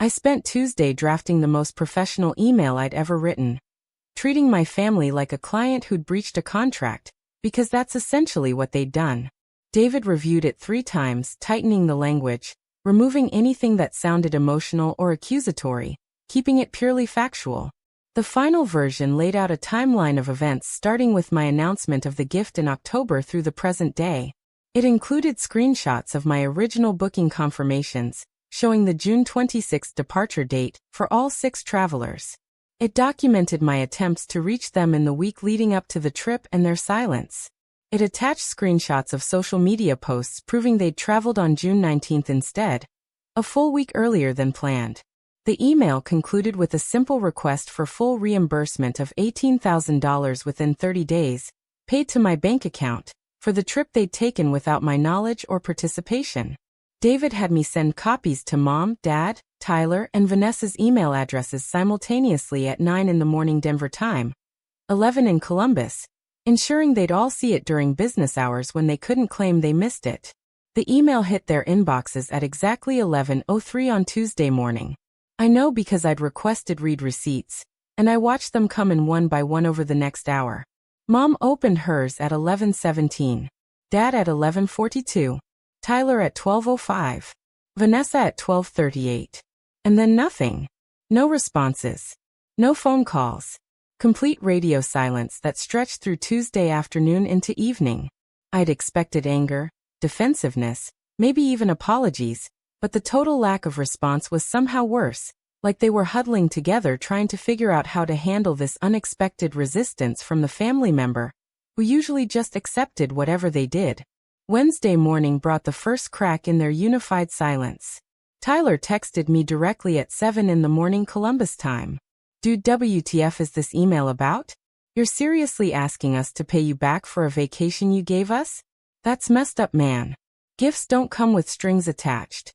Speaker 1: I spent Tuesday drafting the most professional email I'd ever written, treating my family like a client who'd breached a contract, because that's essentially what they'd done. David reviewed it 3 times, tightening the language, removing anything that sounded emotional or accusatory, keeping it purely factual. The final version laid out a timeline of events starting with my announcement of the gift in October through the present day. It included screenshots of my original booking confirmations, showing the June 26th departure date for all 6 travelers. It documented my attempts to reach them in the week leading up to the trip and their silence. It attached screenshots of social media posts proving they'd traveled on June 19th instead, a full week earlier than planned. The email concluded with a simple request for full reimbursement of $18,000 within 30 days, paid to my bank account, for the trip they'd taken without my knowledge or participation. David had me send copies to Mom, Dad, Tyler, and Vanessa's email addresses simultaneously at 9 in the morning Denver time, 11 in Columbus, ensuring they'd all see it during business hours when they couldn't claim they missed it. The email hit their inboxes at exactly 11:03 on Tuesday morning. I know because I'd requested read receipts, and I watched them come in one by one over the next hour. Mom opened hers at 11:17, Dad at 11:42, Tyler at 12:05, Vanessa at 12:38. And then nothing. No responses. No phone calls. Complete radio silence that stretched through Tuesday afternoon into evening. I'd expected anger, defensiveness, maybe even apologies, but the total lack of response was somehow worse, like they were huddling together trying to figure out how to handle this unexpected resistance from the family member, who usually just accepted whatever they did. Wednesday morning brought the first crack in their unified silence. Tyler texted me directly at 7 in the morning Columbus time. Dude, WTF is this email about? You're seriously asking us to pay you back for a vacation you gave us? That's messed up, man. Gifts don't come with strings attached.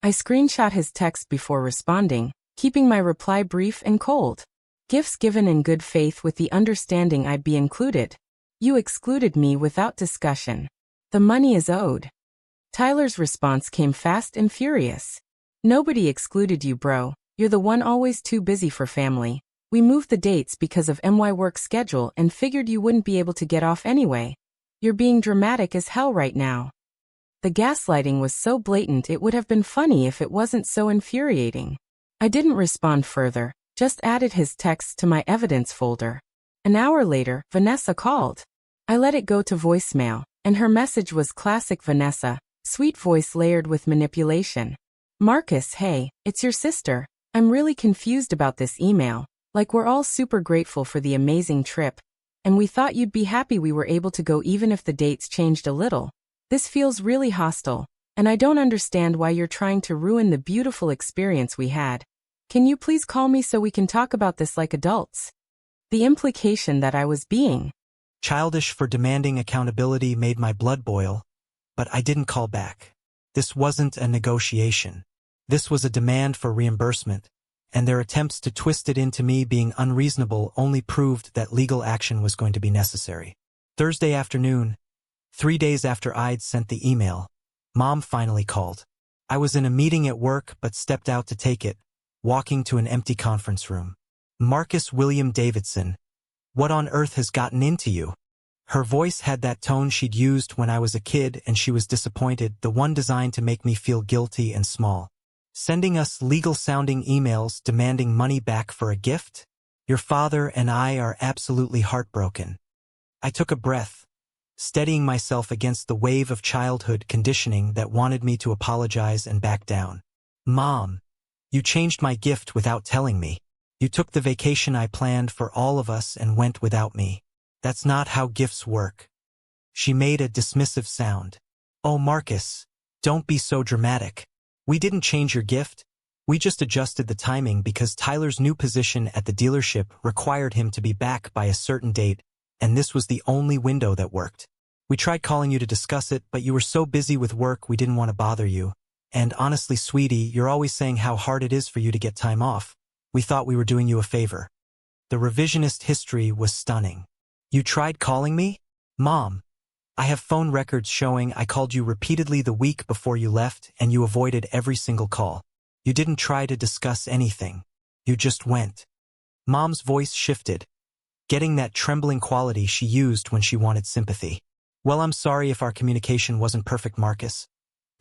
Speaker 1: I screenshot his text before responding, keeping my reply brief and cold. Gifts given in good faith with the understanding I'd be included. You excluded me without discussion. The money is owed. Tyler's response came fast and furious. Nobody excluded you, bro. You're the one always too busy for family. We moved the dates because of MY work schedule and figured you wouldn't be able to get off anyway. You're being dramatic as hell right now. The gaslighting was so blatant it would have been funny if it wasn't so infuriating. I didn't respond further, just added his texts to my evidence folder. An hour later, Vanessa called. I let it go to voicemail, and her message was classic Vanessa, sweet voice layered with manipulation. Marcus, hey, it's your sister. I'm really confused about this email. Like, we're all super grateful for the amazing trip, and we thought you'd be happy we were able to go even if the dates changed a little. This feels really hostile, and I don't understand why you're trying to ruin the beautiful experience we had. Can you please call me so we can talk about this like adults? The implication that I was being
Speaker 2: childish for demanding accountability made my blood boil, but I didn't call back. This wasn't a negotiation. This was a demand for reimbursement, and their attempts to twist it into me being unreasonable only proved that legal action was going to be necessary. Thursday afternoon, 3 days after I'd sent the email, Mom finally called. I was in a meeting at work but stepped out to take it, walking to an empty conference room. Marcus William Davidson, what on earth has gotten into you? Her voice had that tone she'd used when I was a kid and she was disappointed, the one designed to make me feel guilty and small. Sending us legal-sounding emails demanding money back for a gift? Your father and I are absolutely heartbroken. I took a breath, steadying myself against the wave of childhood conditioning that wanted me to apologize and back down. Mom, you changed my gift without telling me. You took the vacation I planned for all of us and went without me. That's not how gifts work. She made a dismissive sound. Oh, Marcus, don't be so dramatic. We didn't change your gift. We just adjusted the timing because Tyler's new position at the dealership required him to be back by a certain date, and this was the only window that worked. We tried calling you to discuss it, but you were so busy with work we didn't want to bother you. And honestly, sweetie, you're always saying how hard it is for you to get time off. We thought we were doing you a favor. The revisionist history was stunning. You tried calling me? Mom, I have phone records showing I called you repeatedly the week before you left and you avoided every single call. You didn't try to discuss anything. You just went. Mom's voice shifted, getting that trembling quality she used when she wanted sympathy. Well, I'm sorry if our communication wasn't perfect, Marcus.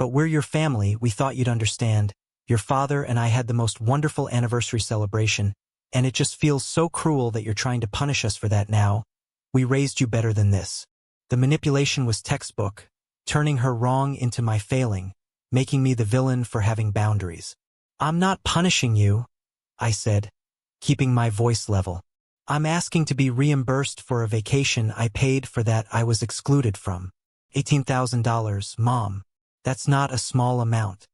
Speaker 2: But we're your family, we thought you'd understand. Your father and I had the most wonderful anniversary celebration, and it just feels so cruel that you're trying to punish us for that now. We raised you better than this." The manipulation was textbook, turning her wrong into my failing, making me the villain for having boundaries. "I'm not punishing you," I said, keeping my voice level. "I'm asking to be reimbursed for a vacation I paid for that I was excluded from. $18,000, Mom. That's not a small amount."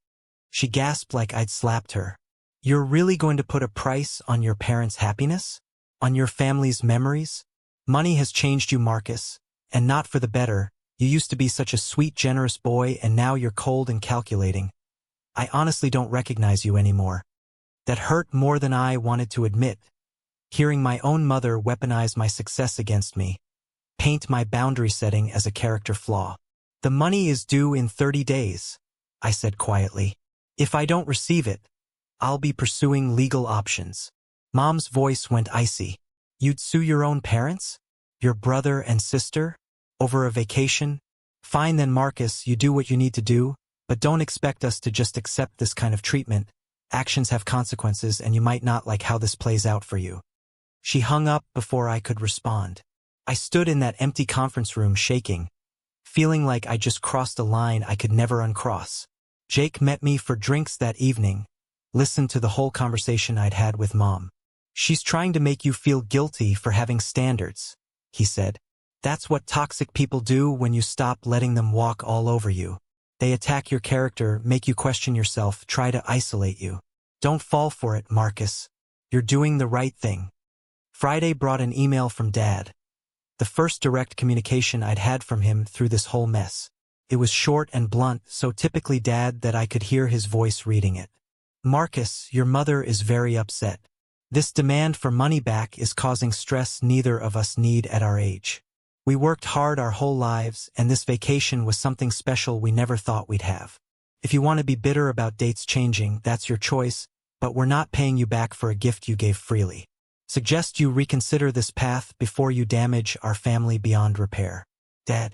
Speaker 2: She gasped like I'd slapped her. "You're really going to put a price on your parents' happiness? On your family's memories? Money has changed you, Marcus, and not for the better. You used to be such a sweet, generous boy, and now you're cold and calculating. I honestly don't recognize you anymore." That hurt more than I wanted to admit. Hearing my own mother weaponize my success against me, paint my boundary setting as a character flaw. "The money is due in 30 days, I said quietly. "If I don't receive it, I'll be pursuing legal options." Mom's voice went icy. "You'd sue your own parents? Your brother and sister? Over a vacation? Fine then, Marcus, you do what you need to do, but don't expect us to just accept this kind of treatment. Actions have consequences, and you might not like how this plays out for you." She hung up before I could respond. I stood in that empty conference room shaking, feeling like I just crossed a line I could never uncross. Jake met me for drinks that evening, listened to the whole conversation I'd had with Mom. "She's trying to make you feel guilty for having standards," he said. "That's what toxic people do when you stop letting them walk all over you. They attack your character, make you question yourself, try to isolate you. Don't fall for it, Marcus. You're doing the right thing." Friday brought an email from Dad. The first direct communication I'd had from him through this whole mess. It was short and blunt, so typically Dad that I could hear his voice reading it. "Marcus, your mother is very upset. This demand for money back is causing stress neither of us need at our age. We worked hard our whole lives, and this vacation was something special we never thought we'd have. If you want to be bitter about dates changing, that's your choice, but we're not paying you back for a gift you gave freely. Suggest you reconsider this path before you damage our family beyond repair. Dad."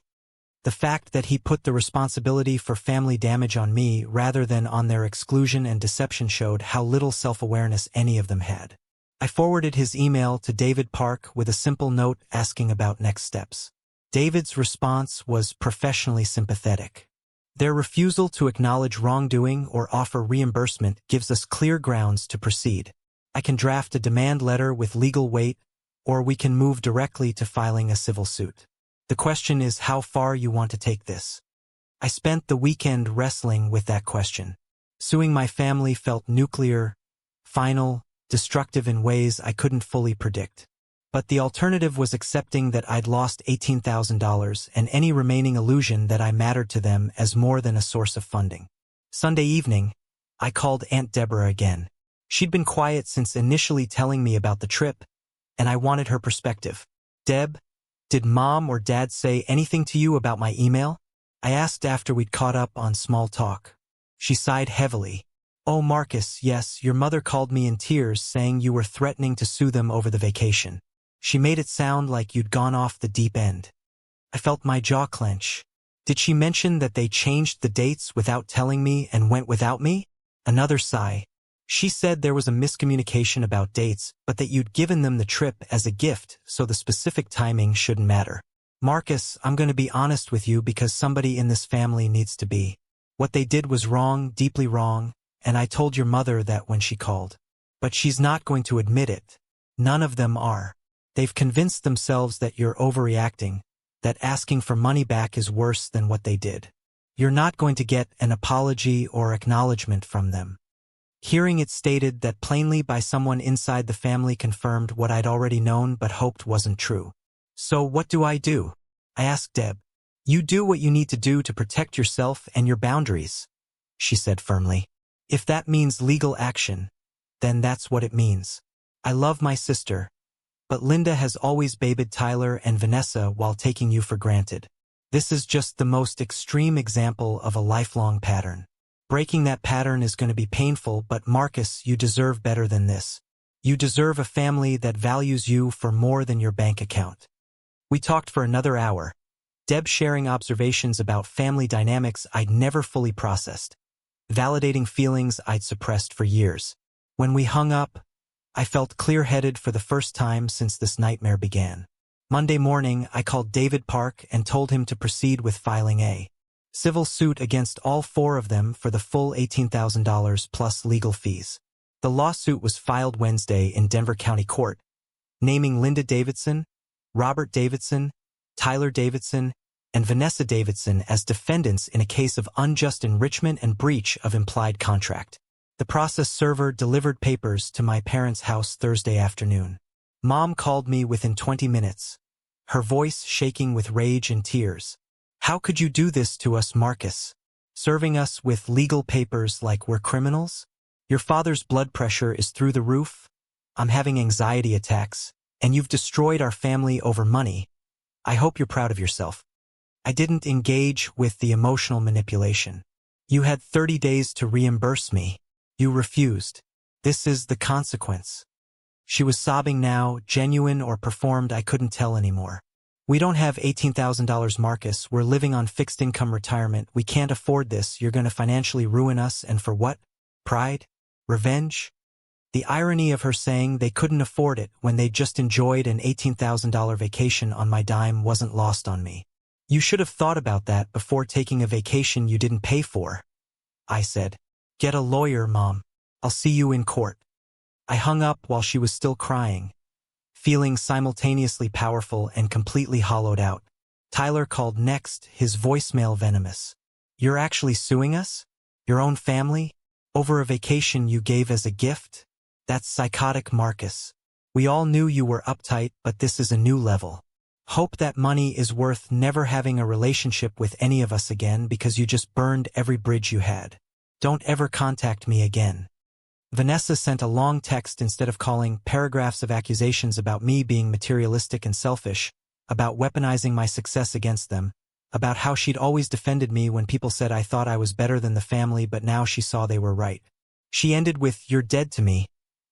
Speaker 2: The fact that he put the responsibility for family damage on me rather than on their exclusion and deception showed how little self-awareness any of them had. I forwarded his email to David Park with a simple note asking about next steps. David's response was professionally sympathetic. "Their refusal to acknowledge wrongdoing or offer reimbursement gives us clear grounds to proceed. I can draft a demand letter with legal weight, or we can move directly to filing a civil suit. The question is how far you want to take this." I spent the weekend wrestling with that question. Suing my family felt nuclear, final, destructive in ways I couldn't fully predict. But the alternative was accepting that I'd lost $18,000 and any remaining illusion that I mattered to them as more than a source of funding. Sunday evening, I called Aunt Deborah again. She'd been quiet since initially telling me about the trip, and I wanted her perspective. "Deb, did Mom or Dad say anything to you about my email?" I asked after we'd caught up on small talk. She sighed heavily. "Oh, Marcus, yes, your mother called me in tears saying you were threatening to sue them over the vacation. She made it sound like you'd gone off the deep end." I felt my jaw clench. "Did she mention that they changed the dates without telling me and went without me?" Another sigh. "She said there was a miscommunication about dates, but that you'd given them the trip as a gift, so the specific timing shouldn't matter. Marcus, I'm going to be honest with you because somebody in this family needs to be. What they did was wrong, deeply wrong, and I told your mother that when she called. But she's not going to admit it. None of them are. They've convinced themselves that you're overreacting, that asking for money back is worse than what they did. You're not going to get an apology or acknowledgement from them." Hearing it stated that plainly by someone inside the family confirmed what I'd already known but hoped wasn't true. "So what do?" I asked Deb. "You do what you need to do to protect yourself and your boundaries," she said firmly. "If that means legal action, then that's what it means. I love my sister, but Linda has always babied Tyler and Vanessa while taking you for granted. This is just the most extreme example of a lifelong pattern. Breaking that pattern is going to be painful, but Marcus, you deserve better than this. You deserve a family that values you for more than your bank account." We talked for another hour, Deb sharing observations about family dynamics I'd never fully processed, validating feelings I'd suppressed for years. When we hung up, I felt clear-headed for the first time since this nightmare began. Monday morning, I called David Park and told him to proceed with filing a civil suit against all four of them for the full $18,000 plus legal fees. The lawsuit was filed Wednesday in Denver County Court, naming Linda Davidson, Robert Davidson, Tyler Davidson, and Vanessa Davidson as defendants in a case of unjust enrichment and breach of implied contract. The process server delivered papers to my parents' house Thursday afternoon. Mom called me within 20 minutes, her voice shaking with rage and tears. "How could you do this to us, Marcus? Serving us with legal papers like we're criminals? Your father's blood pressure is through the roof. I'm having anxiety attacks, and you've destroyed our family over money. I hope you're proud of yourself." I didn't engage with the emotional manipulation. "You had 30 days to reimburse me. You refused. This is the consequence." She was sobbing now, genuine or performed, I couldn't tell anymore. "We don't have $18,000, Marcus. We're living on fixed income retirement. We can't afford this. You're going to financially ruin us, and for what? Pride? Revenge?" The irony of her saying they couldn't afford it when they just enjoyed an $18,000 vacation on my dime wasn't lost on me. "You should have thought about that before taking a vacation you didn't pay for," I said. "Get a lawyer, Mom. I'll see you in court." I hung up while she was still crying, feeling simultaneously powerful and completely hollowed out. Tyler called next, his voicemail venomous. "You're actually suing us? Your own family? Over a vacation you gave as a gift? That's psychotic, Marcus. We all knew you were uptight, but this is a new level. Hope that money is worth never having a relationship with any of us again because you just burned every bridge you had. Don't ever contact me again." Vanessa sent a long text instead of calling, paragraphs of accusations about me being materialistic and selfish, about weaponizing my success against them, about how she'd always defended me when people said I thought I was better than the family, but now she saw they were right. She ended with, "You're dead to me,"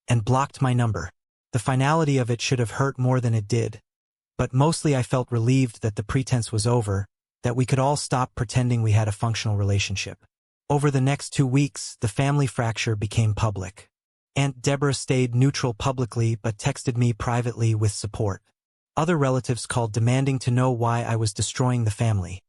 Speaker 2: and blocked my number. The finality of it should have hurt more than it did. But mostly I felt relieved that the pretense was over, that we could all stop pretending we had a functional relationship. Over the next 2 weeks, the family fracture became public. Aunt Deborah stayed neutral publicly but texted me privately with support. Other relatives called demanding to know why I was destroying the family.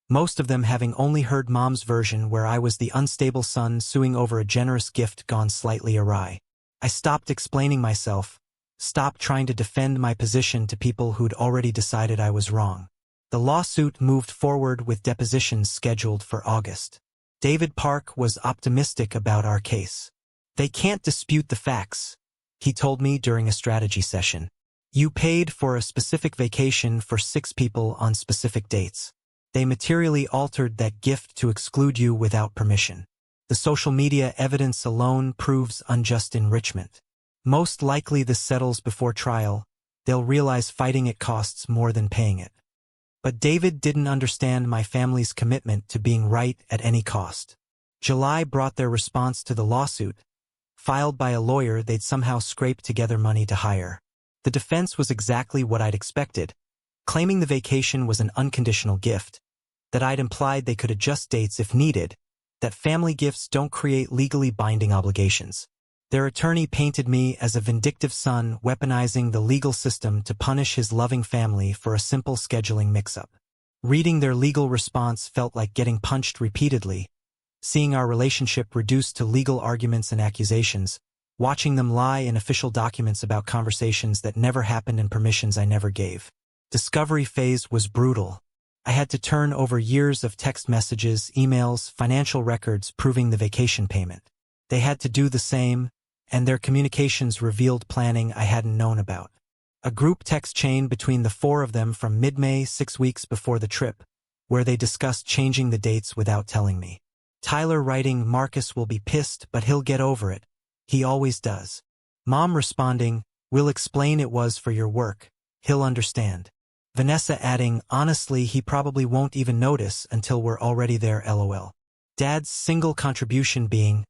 Speaker 2: Most of them having only heard Mom's version where I was the unstable son suing over a generous gift gone slightly awry. I stopped explaining myself, stopped trying to defend my position to people who'd already decided I was wrong. The lawsuit moved forward with depositions scheduled for August. David Park was optimistic about our case. "They can't dispute the facts," he told me during a strategy session. "You paid for a specific vacation for 6 people on specific dates. They materially altered that gift to exclude you without permission. The social media evidence alone proves unjust enrichment. Most likely this settles before trial. They'll realize fighting it costs more than paying it." But David didn't understand my family's commitment to being right at any cost. July brought their response to the lawsuit, filed by a lawyer they'd somehow scraped together money to hire. The defense was exactly what I'd expected, claiming the vacation was an unconditional gift, that I'd implied they could adjust dates if needed, that family gifts don't create legally binding obligations. Their attorney painted me as a vindictive son weaponizing the legal system to punish his loving family for a simple scheduling mix-up. Reading their legal response felt like getting punched repeatedly, seeing our relationship reduced to legal arguments and accusations, watching them lie in official documents about conversations that never happened and permissions I never gave. Discovery phase was brutal. I had to turn over years of text messages, emails, financial records proving the vacation payment. They had to do the same, and their communications revealed planning I hadn't known about. A group text chain between the 4 of them from mid-May, 6 weeks before the trip, where they discussed changing the dates without telling me. Tyler writing, "Marcus will be pissed, but he'll get over it. He always does." Mom responding, "We'll explain it was for your work. He'll understand." Vanessa adding, "Honestly, he probably won't even notice until we're already there, LOL." Dad's single contribution being,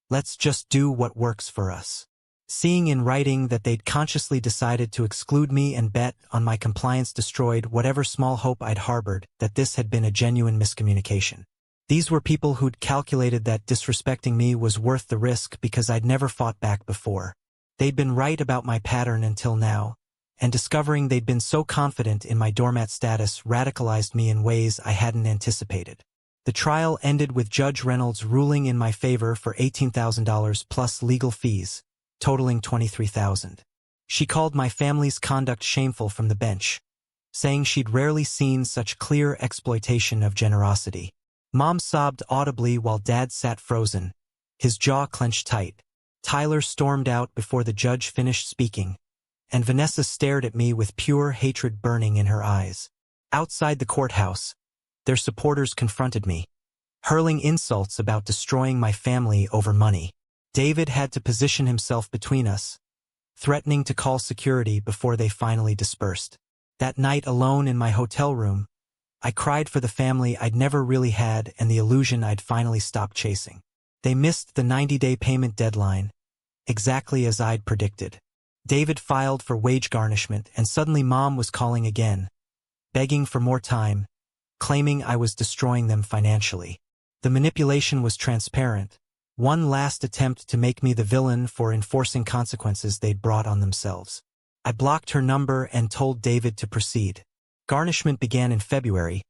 Speaker 2: "Let's just do what works for us." Seeing in writing that they'd consciously decided to exclude me and bet on my compliance destroyed whatever small hope I'd harbored that this had been a genuine miscommunication. These were people who'd calculated that disrespecting me was worth the risk because I'd never fought back before. They'd been right about my pattern until now, and discovering they'd been so confident in my doormat status radicalized me in ways I hadn't anticipated. The trial ended with Judge Reynolds ruling in my favor for $18,000 plus legal fees, totaling $23,000. She called my family's conduct shameful from the bench, saying she'd rarely seen such clear exploitation of generosity. Mom sobbed audibly while Dad sat frozen, his jaw clenched tight. Tyler stormed out before the judge finished speaking, and Vanessa stared at me with pure hatred burning in her eyes. Outside the courthouse, their supporters confronted me, hurling insults about destroying my family over money. David had to position himself between us, threatening to call security before they finally dispersed. That night alone in my hotel room, I cried for the family I'd never really had and the illusion I'd finally stopped chasing. They missed the 90-day payment deadline, exactly as I'd predicted. David filed for wage garnishment and suddenly Mom was calling again, begging for more time, claiming I was destroying them financially. The manipulation was transparent, one last attempt to make me the villain for enforcing consequences they'd brought on themselves. I blocked her number and told David to proceed. Garnishment began in February,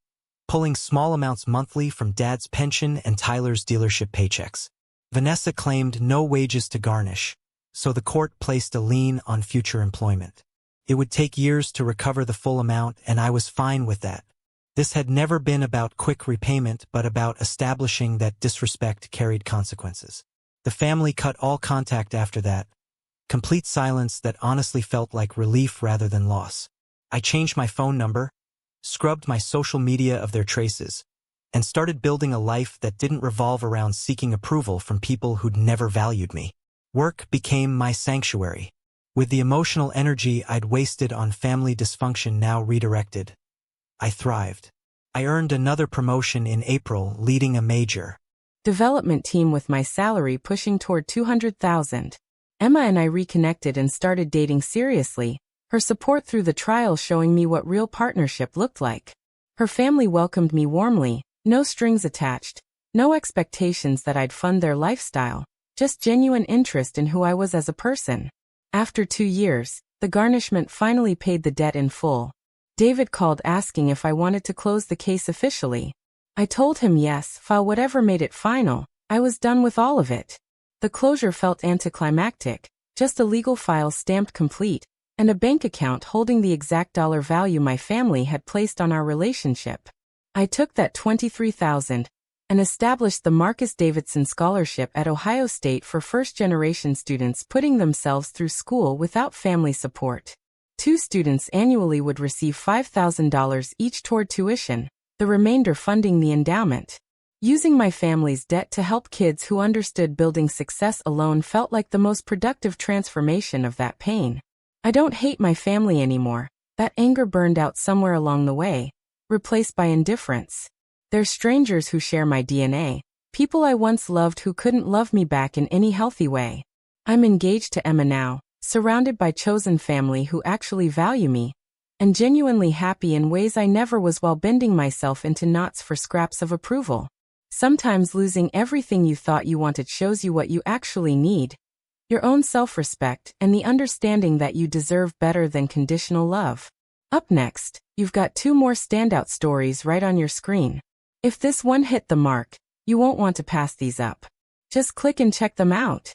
Speaker 2: pulling small amounts monthly from Dad's pension and Tyler's dealership paychecks. Vanessa claimed no wages to garnish, so the court placed a lien on future employment. It would take years to recover the full amount, and I was fine with that. This had never been about quick repayment but about establishing that disrespect carried consequences. The family cut all contact after that, complete silence that honestly felt like relief rather than loss. I changed my phone number, scrubbed my social media of their traces, and started building a life that didn't revolve around seeking approval from people who'd never valued me. Work became my sanctuary. With the emotional energy I'd wasted on family dysfunction now redirected, I thrived. I earned another promotion in April, leading a major
Speaker 1: development team with my salary pushing toward $200,000. Emma and I reconnected and started dating seriously, her support through the trial showing me what real partnership looked like. Her family welcomed me warmly, no strings attached, no expectations that I'd fund their lifestyle, just genuine interest in who I was as a person. After 2 years, the garnishment finally paid the debt in full. David called asking if I wanted to close the case officially. I told him yes, file whatever made it final. I was done with all of it. The closure felt anticlimactic, just a legal file stamped complete, and a bank account holding the exact dollar value my family had placed on our relationship. I took that $23,000 and established the Marcus Davidson Scholarship at Ohio State for first-generation students putting themselves through school without family support. 2 students annually would receive $5,000 each toward tuition, the remainder funding the endowment. Using my family's debt to help kids who understood building success alone felt like the most productive transformation of that pain. I don't hate my family anymore. That anger burned out somewhere along the way, replaced by indifference. They're strangers who share my DNA, people I once loved who couldn't love me back in any healthy way. I'm engaged to Emma now, surrounded by chosen family who actually value me, and genuinely happy in ways I never was while bending myself into knots for scraps of approval. Sometimes losing everything you thought you wanted shows you what you actually need: your own self-respect and the understanding that you deserve better than conditional love. Up next, you've got 2 more standout stories right on your screen. If this one hit the mark, you won't want to pass these up. Just click and check them out.